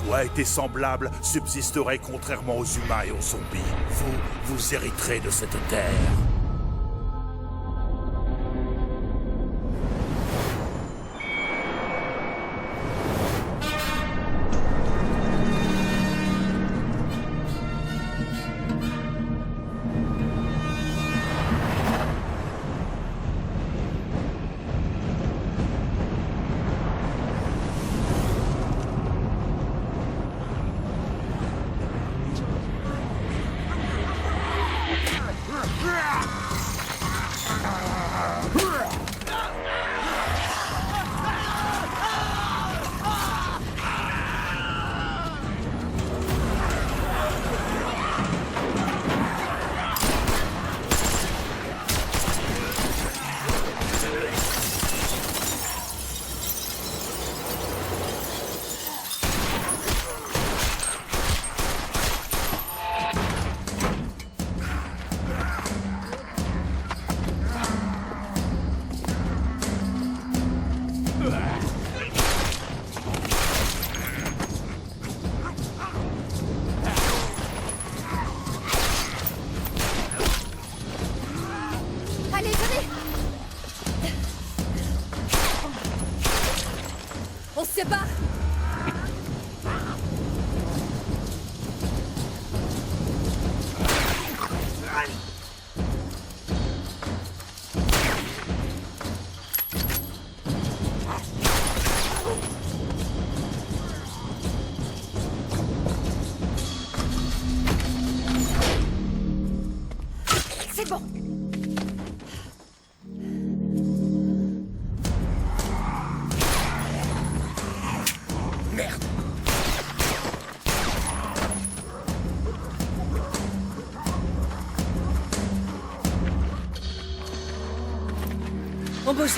toi et tes semblables subsisterez contrairement aux humains et aux zombies. Vous hériterez de cette terre. Allez, venez! On se sépare! C'est bon! Merde! On bouge!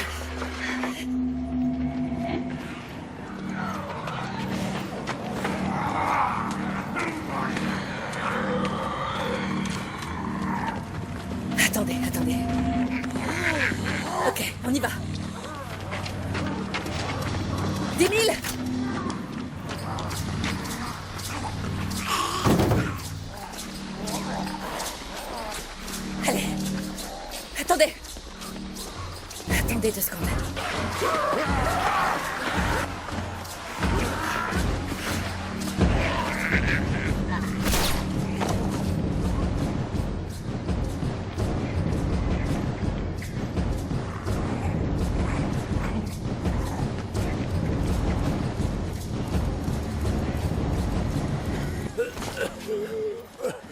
Attendez, attendez. Ok, on y va. 10 000! Allez. Attendez. Attendez 2 secondes.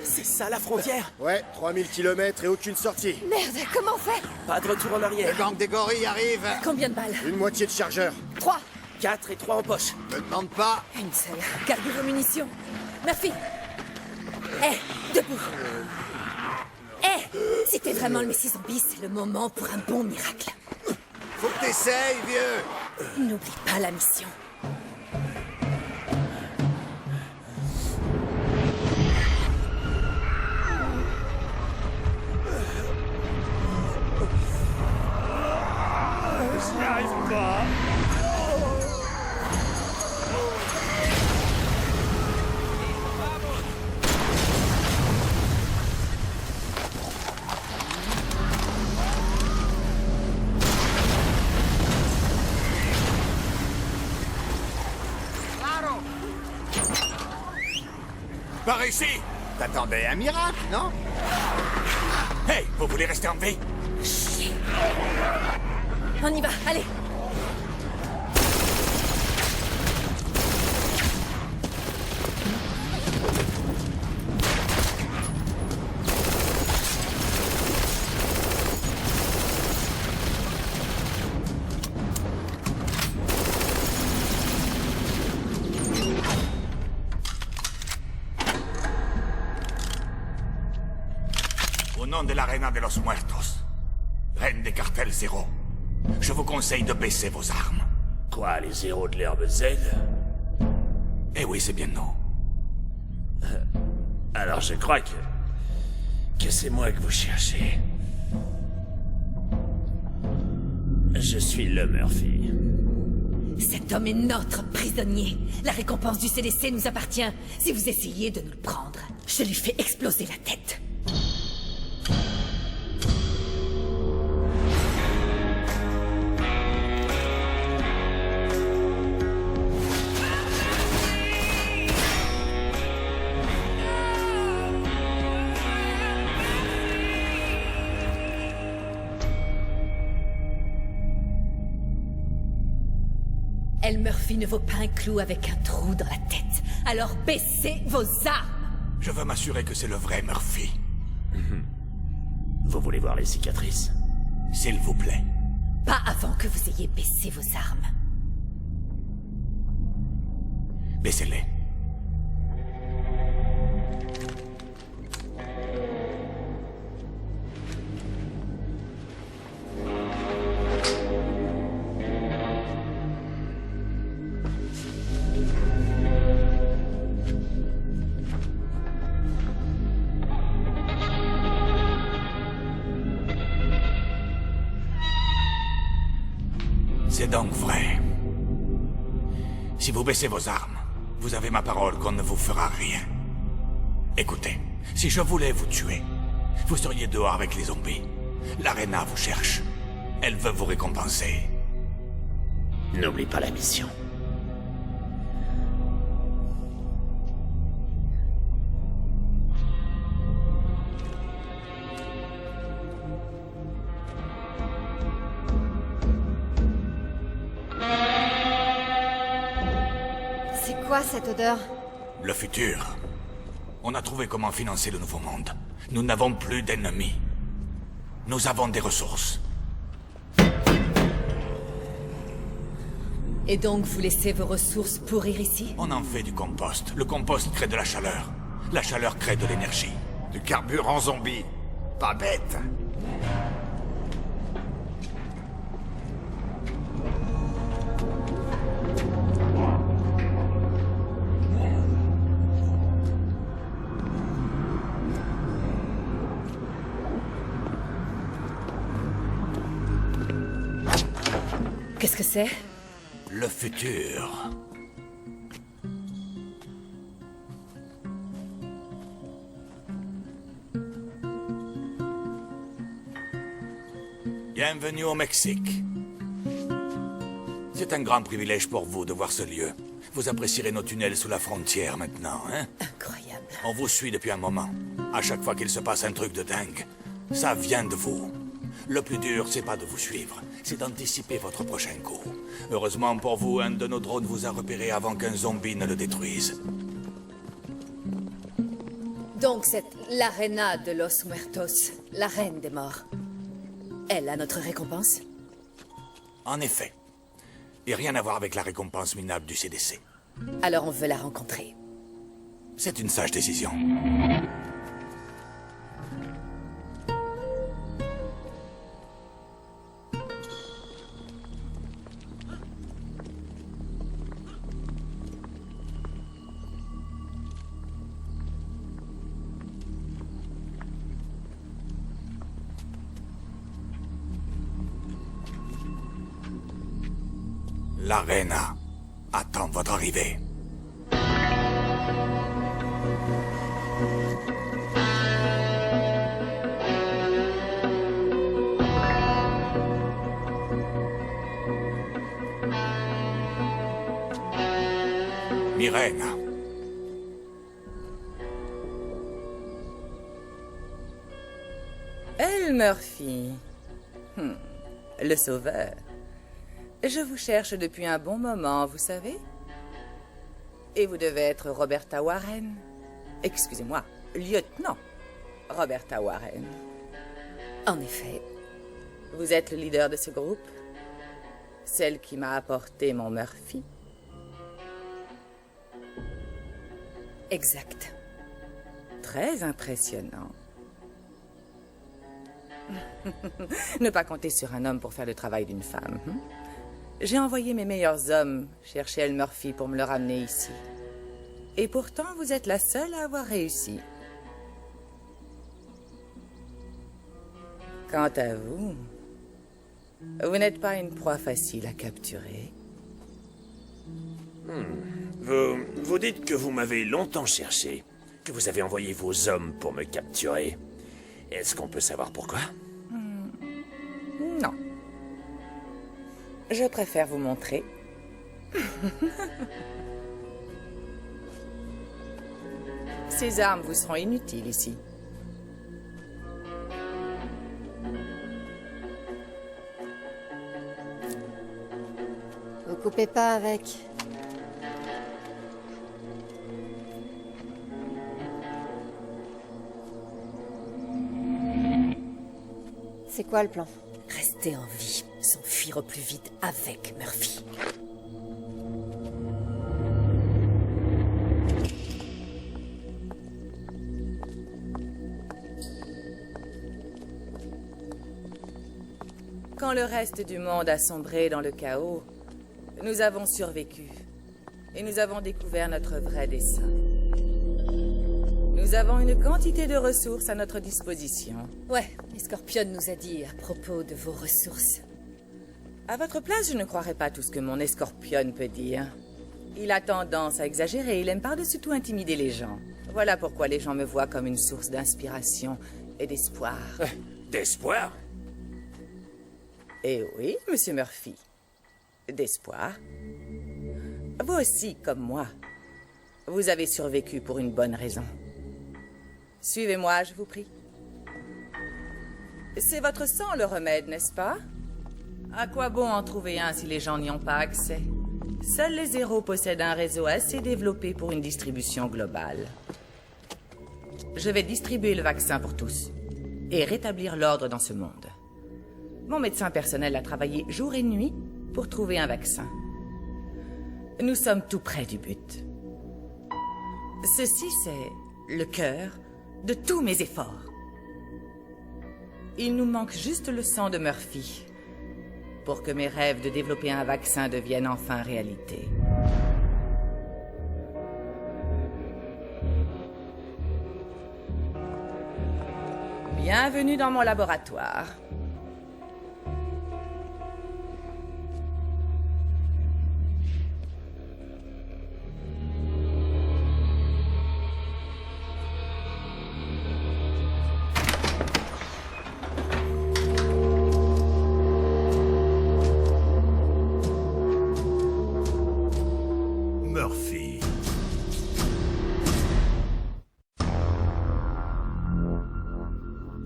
C'est ça la frontière? Ouais, 3000 km et aucune sortie. Merde, comment on fait? Pas de retour en arrière. Le gang des gorilles arrive. Combien de balles? Une moitié de chargeur. 3. 4 et 3 en poche. Me demande pas. Une seule. Gardez vos munitions. Murphy. Debout. Si t'es vraiment le Messie Zombie, c'est le moment pour un bon miracle. Faut que t'essayes, vieux. N'oublie pas la mission. J'y arrive pas! Par ici! T'attendais un miracle, non? Hey, vous voulez rester en vie? Chier. On y va, allez. Au nom de la Reina de los Muertos, reine des cartels zéro, je vous conseille de baisser vos armes. Quoi, les zéros de l'herbe Z? Eh oui, c'est bien nous. Alors je crois que c'est moi que vous cherchez. Je suis le Murphy. Cet homme est notre prisonnier. La récompense du CDC nous appartient. Si vous essayez de nous le prendre, je lui fais exploser la tête. Elle Murphy ne vaut pas un clou avec un trou dans la tête. Alors baissez vos armes! Je veux m'assurer que c'est le vrai Murphy. Vous voulez voir les cicatrices? S'il vous plaît. Pas avant que vous ayez baissé vos armes. Baissez-les. C'est donc vrai. Si vous baissez vos armes, vous avez ma parole qu'on ne vous fera rien. Écoutez, si je voulais vous tuer, vous seriez dehors avec les zombies. L'Arena vous cherche. Elle veut vous récompenser. N'oublie pas la mission. C'est quoi cette odeur? Le futur. On a trouvé comment financer le nouveau monde. Nous n'avons plus d'ennemis. Nous avons des ressources. Et donc vous laissez vos ressources pourrir ici? On en fait du compost. Le compost crée de la chaleur. La chaleur crée de l'énergie. Du carburant zombie. Pas bête. Qu'est-ce que c'est? Le futur. Bienvenue au Mexique. C'est un grand privilège pour vous de voir ce lieu. Vous apprécierez nos tunnels sous la frontière maintenant, hein? Incroyable. On vous suit depuis un moment. À chaque fois qu'il se passe un truc de dingue, ça vient de vous. Le plus dur, c'est pas de vous suivre, c'est d'anticiper votre prochain coup. Heureusement pour vous, un de nos drones vous a repéré avant qu'un zombie ne le détruise. Donc c'est l'Arena de los Muertos, la reine des morts. Elle a notre récompense? En effet. Et rien à voir avec la récompense minable du CDC. Alors on veut la rencontrer. C'est une sage décision. L'Arena attend votre arrivée. Mirena. Elle Murphy. Le sauveur. Je vous cherche depuis un bon moment, vous savez. Et vous devez être Roberta Warren. Excusez-moi, lieutenant Roberta Warren. En effet. Vous êtes le leader de ce groupe? Celle qui m'a apporté mon Murphy? Exact. Très impressionnant. Ne pas compter sur un homme pour faire le travail d'une femme. J'ai envoyé mes meilleurs hommes chercher El Murphy pour me le ramener ici. Et pourtant, vous êtes la seule à avoir réussi. Quant à vous, vous n'êtes pas une proie facile à capturer. Vous dites que vous m'avez longtemps cherché, que vous avez envoyé vos hommes pour me capturer. Est-ce qu'on peut savoir pourquoi? Non. Je préfère vous montrer. Ces armes vous seront inutiles ici. Vous coupez pas avec. C'est quoi le plan? Rester en vie, s'enfuir au plus vite avec Murphy. Quand le reste du monde a sombré dans le chaos, nous avons survécu. Et nous avons découvert notre vrai dessein. Nous avons une quantité de ressources à notre disposition. Ouais, Scorpion nous a dit à propos de vos ressources. À votre place, je ne croirais pas tout ce que mon escorpion peut dire. Il a tendance à exagérer, il aime par-dessus tout intimider les gens. Voilà pourquoi les gens me voient comme une source d'inspiration et d'espoir. D'espoir? Eh oui, Monsieur Murphy. D'espoir. Vous aussi, comme moi. Vous avez survécu pour une bonne raison. Suivez-moi, je vous prie. C'est votre sang le remède, n'est-ce pas? À quoi bon en trouver un si les gens n'y ont pas accès? Seuls les héros possèdent un réseau assez développé pour une distribution globale. Je vais distribuer le vaccin pour tous et rétablir l'ordre dans ce monde. Mon médecin personnel a travaillé jour et nuit pour trouver un vaccin. Nous sommes tout près du but. Ceci, c'est le cœur de tous mes efforts. Il nous manque juste le sang de Murphy pour que mes rêves de développer un vaccin deviennent enfin réalité. Bienvenue dans mon laboratoire. Murphy.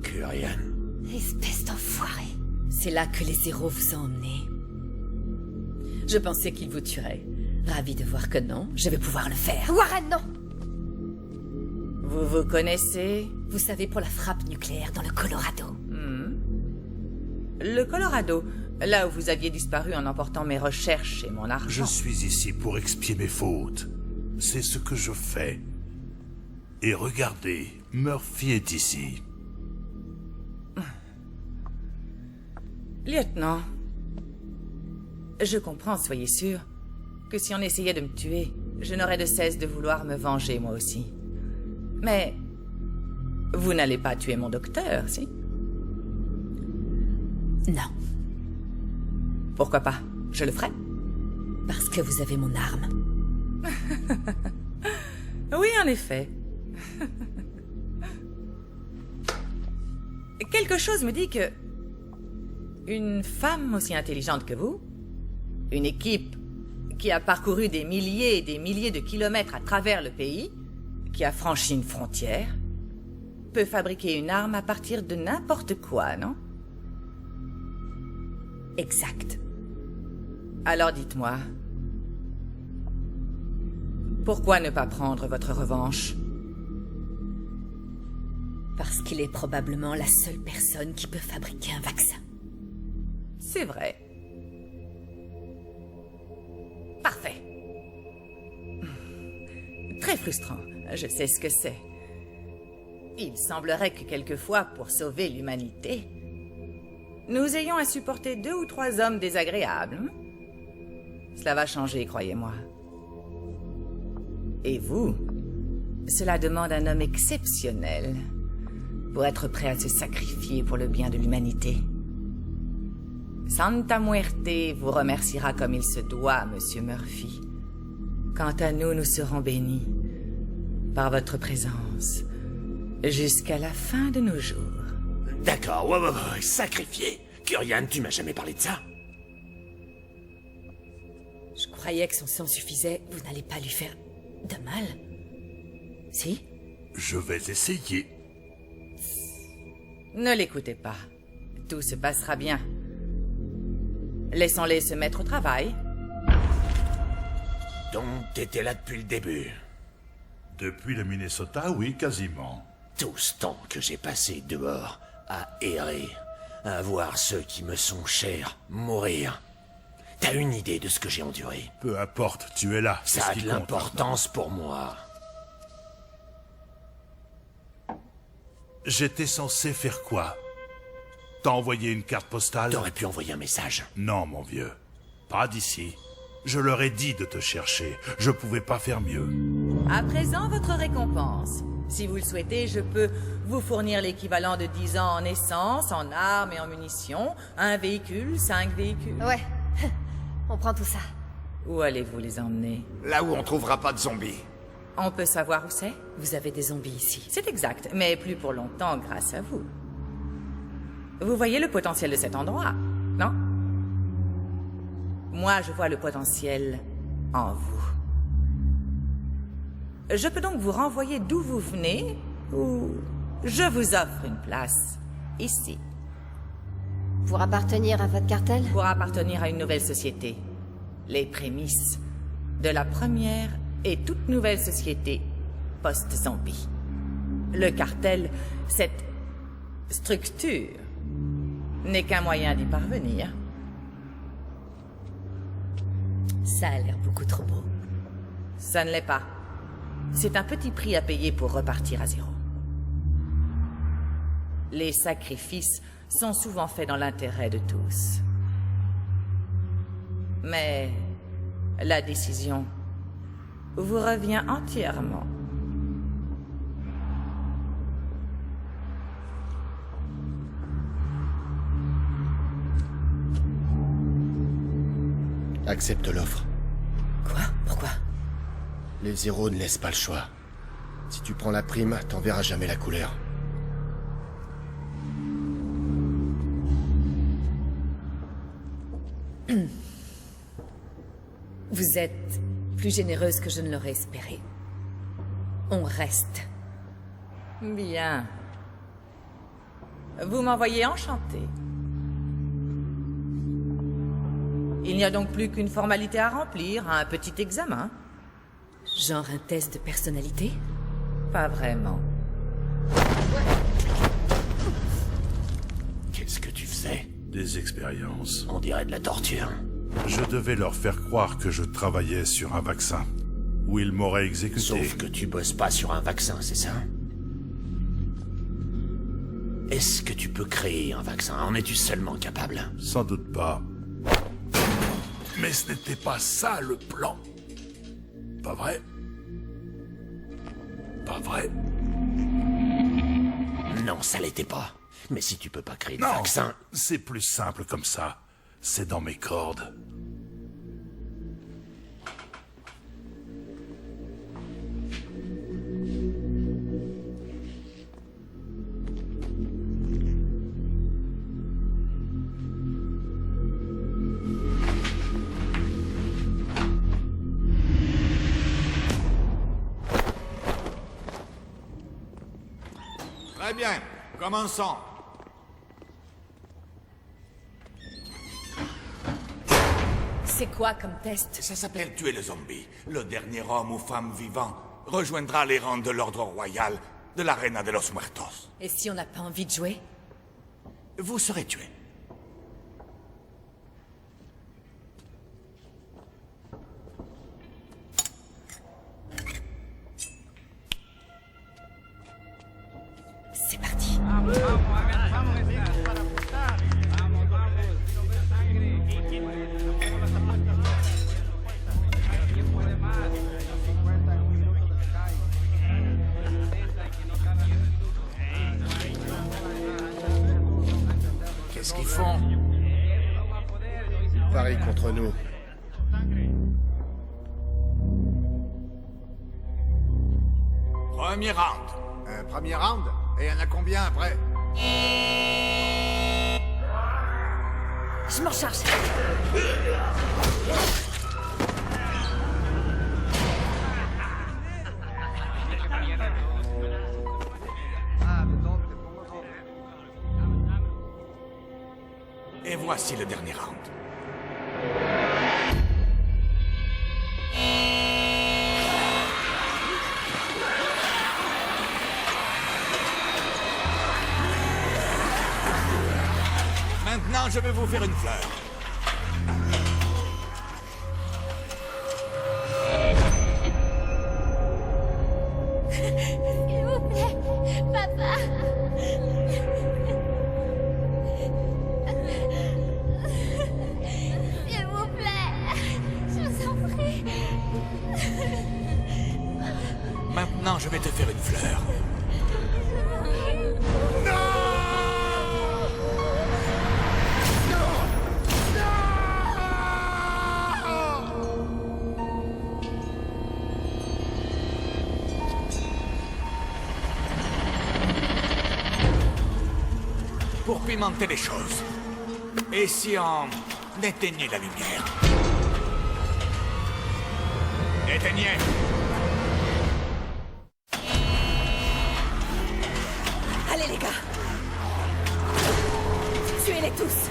Curian. Espèce d'enfoiré. C'est là que les héros vous ont emmené. Je pensais qu'ils vous tueraient. Ravi de voir que non, je vais pouvoir le faire. Warren, non! Vous vous connaissez? Vous savez, pour la frappe nucléaire dans le Colorado. Le Colorado, là où vous aviez disparu en emportant mes recherches et mon argent. Je suis ici pour expier mes fautes. C'est ce que je fais. Et regardez, Murphy est ici. Lieutenant, je comprends, soyez sûr, que si on essayait de me tuer, je n'aurais de cesse de vouloir me venger moi aussi. Mais vous n'allez pas tuer mon docteur, si? Non, Pourquoi pas? Je le ferai. parce que vous avez mon arme. Oui, en effet. Quelque chose me dit que... une femme aussi intelligente que vous, une équipe qui a parcouru des milliers et des milliers de kilomètres à travers le pays, qui a franchi une frontière, peut fabriquer une arme à partir de n'importe quoi, non? Exact. Alors dites-moi, pourquoi ne pas prendre votre revanche? Parce qu'il est probablement la seule personne qui peut fabriquer un vaccin. C'est vrai. Parfait. Très frustrant, je sais ce que c'est. Il semblerait que quelquefois, pour sauver l'humanité, nous ayons à supporter 2 ou 3 hommes désagréables. Cela va changer, croyez-moi. Et vous, cela demande un homme exceptionnel pour être prêt à se sacrifier pour le bien de l'humanité. Santa Muerte vous remerciera comme il se doit, Monsieur Murphy. Quant à nous, nous serons bénis par votre présence jusqu'à la fin de nos jours. D'accord, ouais, sacrifié. Curian, tu m'as jamais parlé de ça? Je croyais que son sang suffisait. Vous n'allez pas lui faire de mal? Si? Je vais essayer. Ne l'écoutez pas. Tout se passera bien. Laissons-les se mettre au travail. Donc, t'étais là depuis le début. Depuis le Minnesota, oui, quasiment. Tout ce temps que j'ai passé dehors à errer, à voir ceux qui me sont chers mourir. T'as une idée de ce que j'ai enduré? Peu importe, tu es là. c'est Ça ce a qui de compte l'importance pour moi. maintenant. J'étais censé faire quoi? T'as envoyé une carte postale? T'aurais pu envoyer un message. Non, mon vieux. Pas d'ici. Je leur ai dit de te chercher. Je pouvais pas faire mieux. À présent, votre récompense. Si vous le souhaitez, je peux vous fournir l'équivalent de 10 ans en essence, en armes et en munitions, un véhicule, 5 véhicules. Ouais. On prend tout ça. Où allez-vous les emmener? Là où on trouvera pas de zombies. On peut savoir où c'est? Vous avez des zombies ici. C'est exact, mais plus pour longtemps grâce à vous. Vous voyez le potentiel de cet endroit, non? Moi, je vois le potentiel en vous. Je peux donc vous renvoyer d'où vous venez, ou je vous offre une place ici, Pour appartenir à votre cartel? pour appartenir à une nouvelle société. Les prémices de la première et toute nouvelle société post-zombie. Le cartel, cette structure, n'est qu'un moyen d'y parvenir. Ça a l'air beaucoup trop beau. Ça ne l'est pas. C'est un petit prix à payer pour repartir à zéro. Les sacrifices sont souvent faits dans l'intérêt de tous. Mais la décision vous revient entièrement. Accepte l'offre. Quoi? Pourquoi? Les zéros ne laissent pas le choix. Si tu prends la prime, t'en verras jamais la couleur. Vous êtes plus généreuse que je ne l'aurais espéré. On reste. Bien. Vous m'envoyez enchanté. Il n'y a donc plus qu'une formalité à remplir, un petit examen. Genre un test de personnalité? Pas vraiment. Qu'est-ce que tu faisais? Des expériences. On dirait de la torture. Je devais leur faire croire que je travaillais sur un vaccin. Ou ils m'auraient exécuté. Sauf que tu bosses pas sur un vaccin, c'est ça? Est-ce que tu peux créer un vaccin? En es-tu seulement capable? Sans doute pas. Mais ce n'était pas ça le plan. Pas vrai? Pas vrai? Non, ça l'était pas. Mais si tu peux pas créer de Non, vaccin... c'est plus simple comme ça. C'est dans mes cordes. Très bien, commençons. C'est quoi comme test? Ça s'appelle tuer le zombie. Le dernier homme ou femme vivant rejoindra les rangs de l'ordre royal de l'Arena de los Muertos. Et si on n'a pas envie de jouer? Vous serez tué. C'est parti. Qu'est-ce qu'ils font? Pareil contre nous. Premier round. Premier round? Et il y en a combien après? Je m'en charge. Et voici le dernier round. Maintenant, je vais vous faire une fleur. S'il vous plaît, papa. S'il vous plaît, je vous en prie. Maintenant, je vais te faire une fleur. Pour pimenter les choses. Et si on éteignait la lumière? Éteignez! Allez les gars. Tuez-les tous.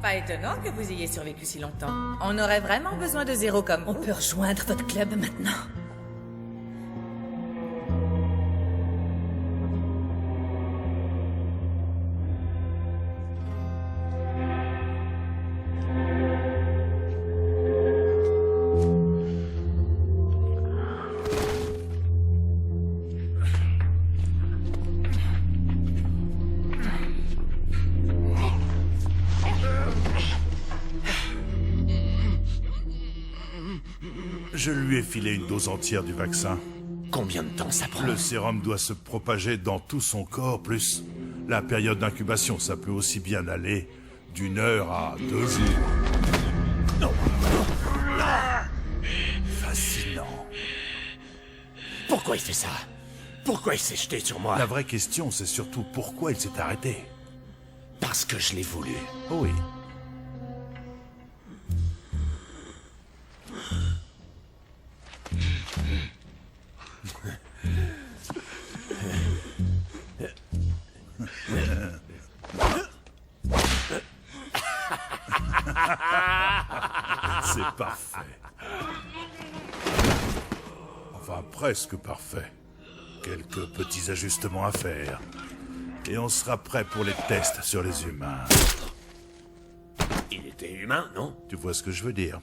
Pas étonnant que vous ayez survécu si longtemps. On aurait vraiment besoin de Zéro comme On vous. peut rejoindre votre club maintenant. Je lui ai filé une dose entière du vaccin. Combien de temps ça prend? Le sérum doit se propager dans tout son corps, plus la période d'incubation. Ça peut aussi bien aller d'1 heure à 2 jours. Non. Fascinant. Pourquoi il fait ça? Pourquoi il s'est jeté sur moi? La vraie question, c'est surtout pourquoi il s'est arrêté. Parce que je l'ai voulu. Oh oui. C'est parfait. Enfin, presque parfait. Quelques petits ajustements à faire. Et on sera prêt pour les tests sur les humains. Il était humain, non? Tu vois ce que je veux dire?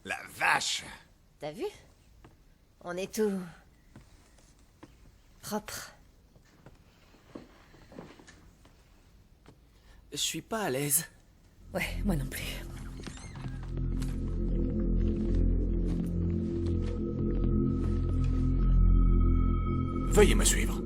La vache! T'as vu? On est tout... propre. Je suis pas à l'aise. Ouais, moi non plus. Veuillez me suivre.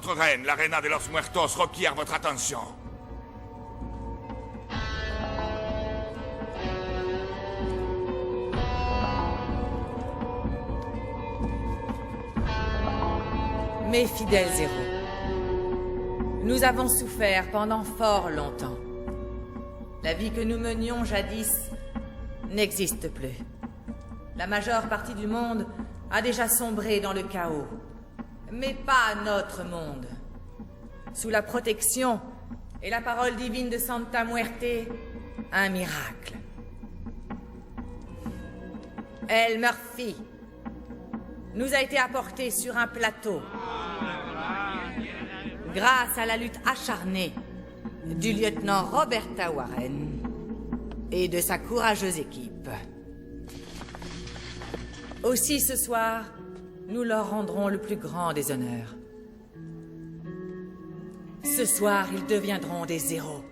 Notre reine, la reina de los muertos, requiert votre attention. Mes fidèles héros, nous avons souffert pendant fort longtemps. La vie que nous menions jadis n'existe plus. La majeure partie du monde a déjà sombré dans le chaos. Mais pas notre monde. Sous la protection et la parole divine de Santa Muerte, un miracle. El Murphy nous a été apporté sur un plateau grâce à la lutte acharnée du lieutenant Roberta Warren et de sa courageuse équipe. Aussi ce soir, nous leur rendrons le plus grand des honneurs. Ce soir, ils deviendront des héros.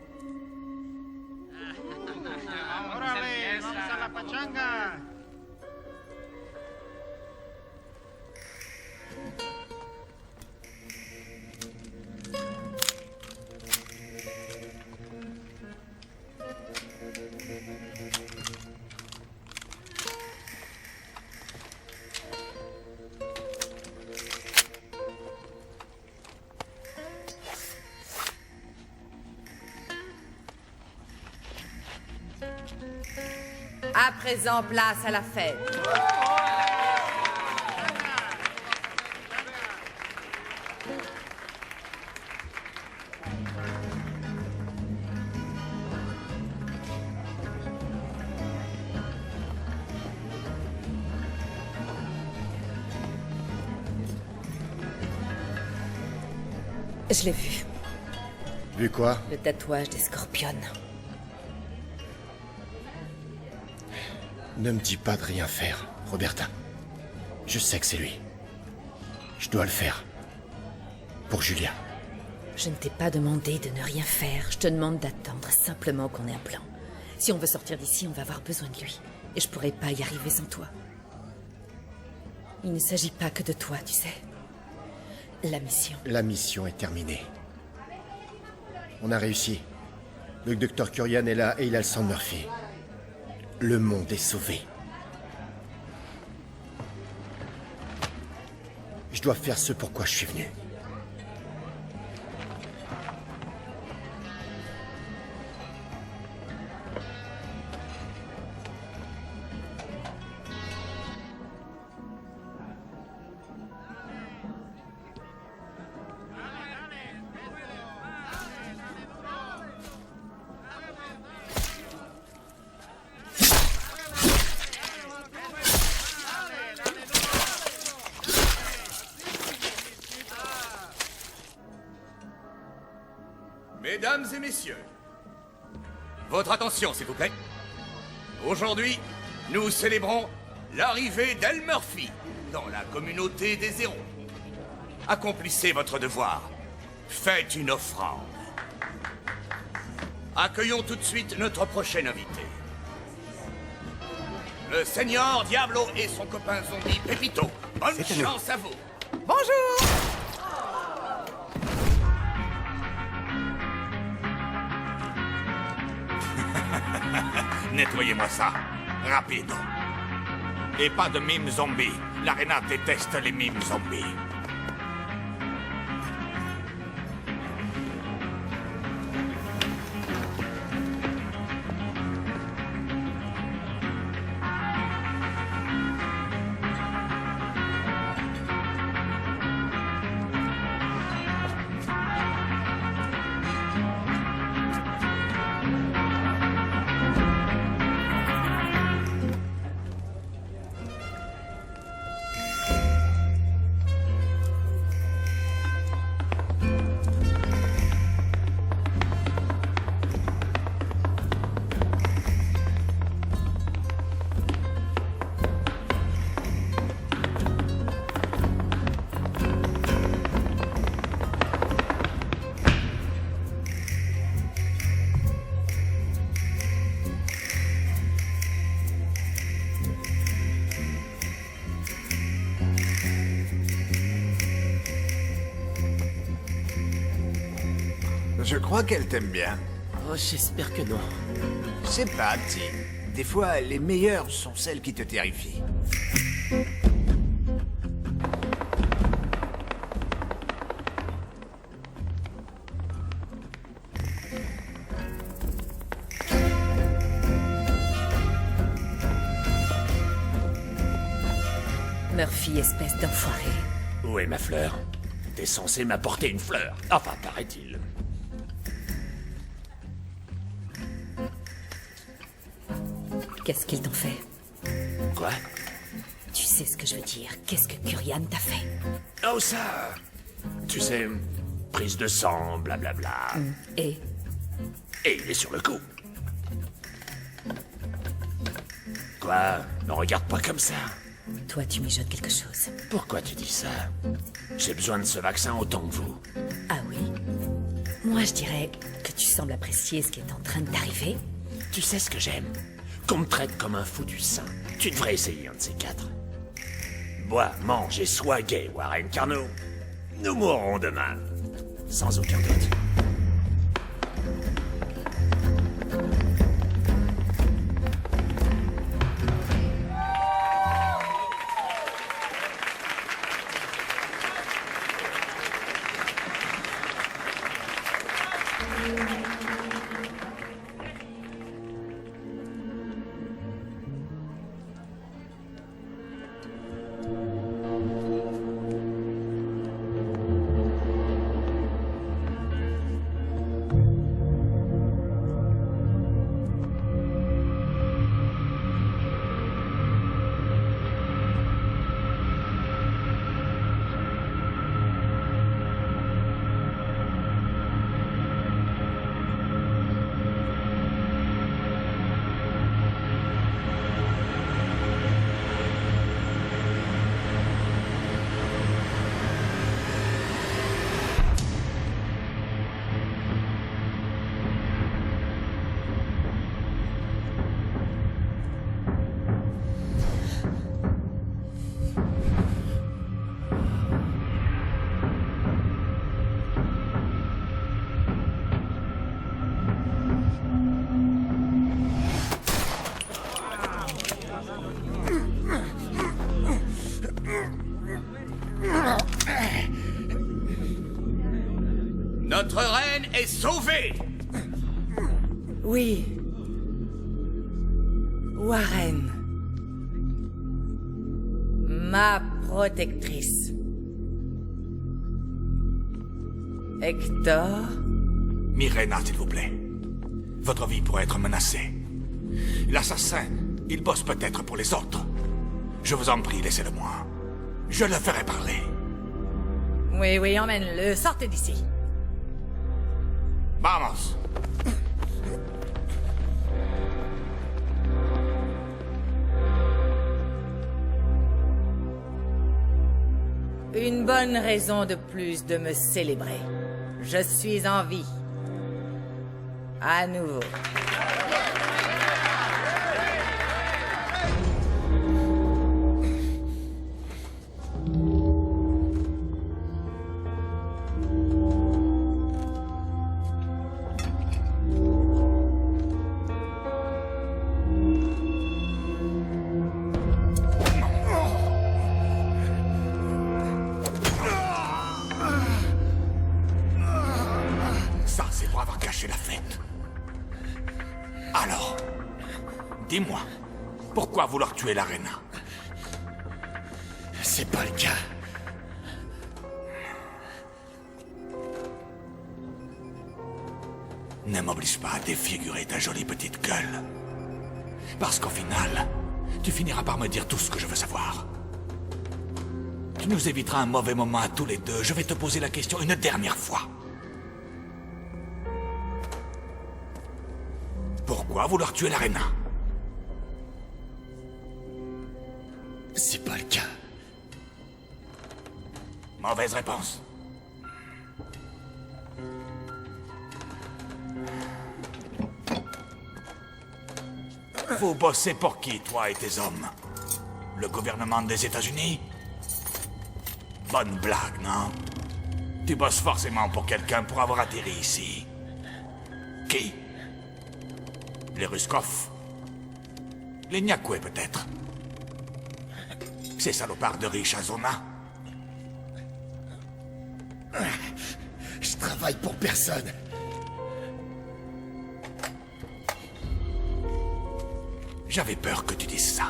À présent, place à la fête. Je l'ai vu. Vu quoi? Le tatouage des scorpionnes. Ne me dis pas de rien faire, Roberta. Je sais que c'est lui. Je dois le faire. Pour Julia. Je ne t'ai pas demandé de ne rien faire. Je te demande d'attendre simplement qu'on ait un plan. Si on veut sortir d'ici, on va avoir besoin de lui. Et je pourrais pas y arriver sans toi. Il ne s'agit pas que de toi, tu sais. La mission. La mission est terminée. On a réussi. Le docteur Curian est là et il a le sang de Murphy. Le monde est sauvé. Je dois faire ce pourquoi je suis venu. Mesdames et messieurs, votre attention s'il vous plaît. Aujourd'hui, nous célébrons l'arrivée d'El Murphy dans la communauté des héros. Accomplissez votre devoir. Faites une offrande. Accueillons tout de suite notre prochain invité. Le Seigneur Diablo et son copain zombie Pepito. Bonne chance à vous. Bonjour! Nettoyez-moi ça. Rapide. Et pas de mimes zombies. L'Arena déteste les mimes zombies. Je crois qu'elle t'aime bien. Oh, j'espère que non. Je sais pas, petit. Des fois, les meilleures sont celles qui te terrifient. Murphy, espèce d'enfoiré. Où est ma fleur? T'es censé m'apporter une fleur. Enfin, paraît-il. Qu'est-ce qu'ils t'ont fait? Quoi? Tu sais ce que je veux dire. Qu'est-ce que Kurian t'a fait? Oh, ça... Tu sais, prise de sang, blablabla. Et Et il est sur le coup. Quoi? Ne regarde pas comme ça. toi, tu mijotes quelque chose. Pourquoi tu dis ça? J'ai besoin de ce vaccin autant que vous. Ah oui? Moi, je dirais que tu sembles apprécier ce qui est en train de t'arriver. Tu sais ce que j'aime? Qu'on me traite comme un foutu saint. Tu devrais essayer un de ces quatre. Bois, mange et sois gai, Warren, car nous mourrons demain. Sans aucun doute. Notre reine est sauvée! Oui. Warren. Ma protectrice. Hector. Myrena, s'il vous plaît. Votre vie pourrait être menacée. L'assassin, il bosse peut-être pour les autres. Je vous en prie, laissez-le-moi. Je le ferai parler. Oui, emmène-le. Sortez d'ici. Vamos! Une bonne raison de plus de me célébrer. Je suis en vie. À nouveau. Ça, c'est pour avoir gâché la fête. Alors, dis-moi, pourquoi vouloir tuer la reine? C'est pas le cas. Ne m'oblige pas à défigurer ta jolie petite gueule. Parce qu'au final, tu finiras par me dire tout ce que je veux savoir. Tu nous éviteras un mauvais moment à tous les deux. Je vais te poser la question une dernière fois. Pourquoi vouloir tuer la reine? C'est pas le cas. Mauvaise réponse. Vous bossez pour qui, toi et tes hommes? Le gouvernement des États-Unis? Bonne blague, non? Tu bosses forcément pour quelqu'un pour avoir atterri ici. Qui? Les Ruskov? Les Nyakwe, peut-être? Ces salopards de riches à Zona? Je travaille pour personne. J'avais peur que tu dises ça.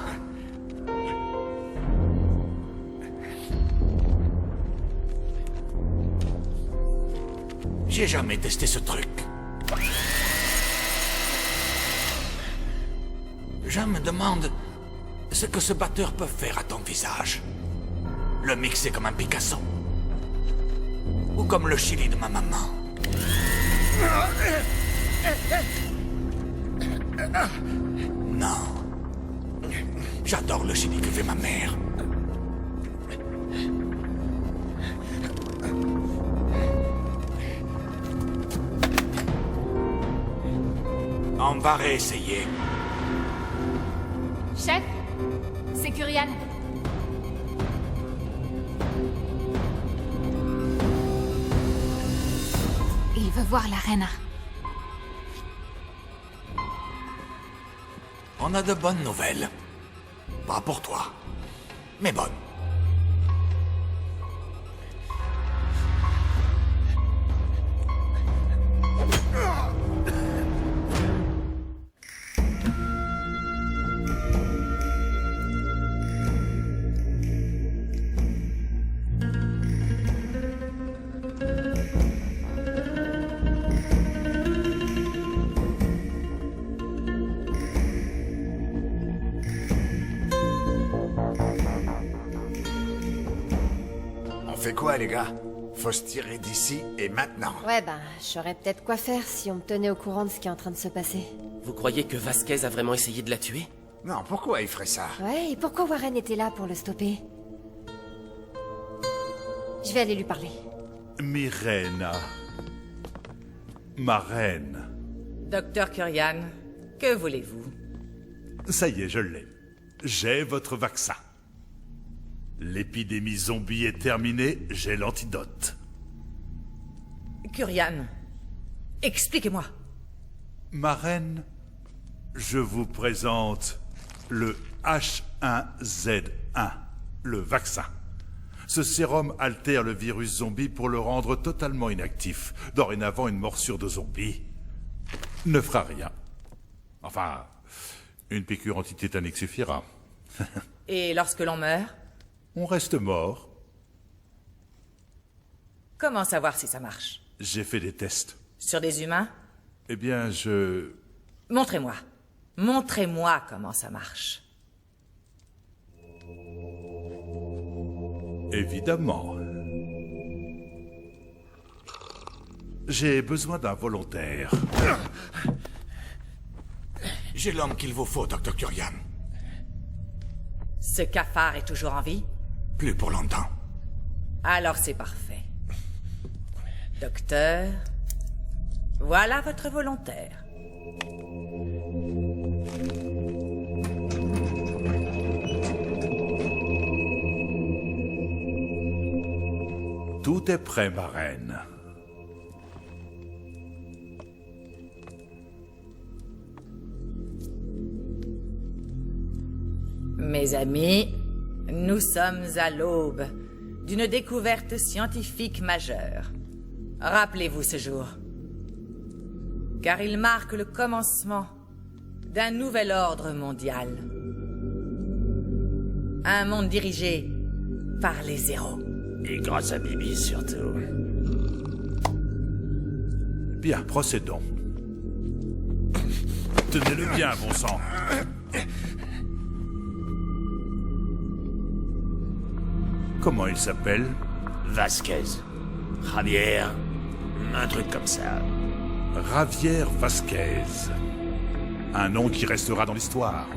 J'ai jamais testé ce truc. Je me demande ce que ce batteur peut faire à ton visage. Le mixer comme un Picasso. Ou comme le chili de ma maman. Non. J'adore le chili que fait ma mère. On va réessayer. Chef, c'est Kurian. Il veut voir la reine. On a de bonnes nouvelles. Pas pour toi, mais bonnes. On fait quoi, les gars? Faut se tirer d'ici et maintenant. Ouais, ben, je saurais peut-être quoi faire si on me tenait au courant de ce qui est en train de se passer. Vous croyez que Vasquez a vraiment essayé de la tuer? Non, pourquoi il ferait ça? Ouais, et pourquoi Warren était là pour le stopper? Je vais aller lui parler. Myrena. Ma reine. Docteur Kurian, que voulez-vous? Ça y est, je l'ai. J'ai votre vaccin. L'épidémie zombie est terminée, j'ai l'antidote. Kurian, expliquez-moi. Ma reine, je vous présente le H1Z1, le vaccin. Ce sérum altère le virus zombie pour le rendre totalement inactif. Dorénavant, une morsure de zombie ne fera rien. Enfin, une piqûre antitétanique suffira. Et lorsque l'on meurt? On reste mort. Comment savoir si ça marche? J'ai fait des tests. Sur des humains? Eh bien, je... Montrez-moi. Montrez-moi comment ça marche. Évidemment. J'ai besoin d'un volontaire. J'ai l'homme qu'il vous faut, Dr. Kurian. Ce cafard est toujours en vie? Plus pour longtemps. Alors c'est parfait. Docteur, voilà votre volontaire. Tout est prêt, ma reine. Mes amis, nous sommes à l'aube d'une découverte scientifique majeure. Rappelez-vous ce jour, car il marque le commencement d'un nouvel ordre mondial. Un monde dirigé par les zéros. Et grâce à Bibi, surtout. Bien, procédons. Tenez-le bien, bon sang. Comment il s'appelle? Vasquez. Javier. Un truc comme ça. Javier Vasquez. Un nom qui restera dans l'histoire.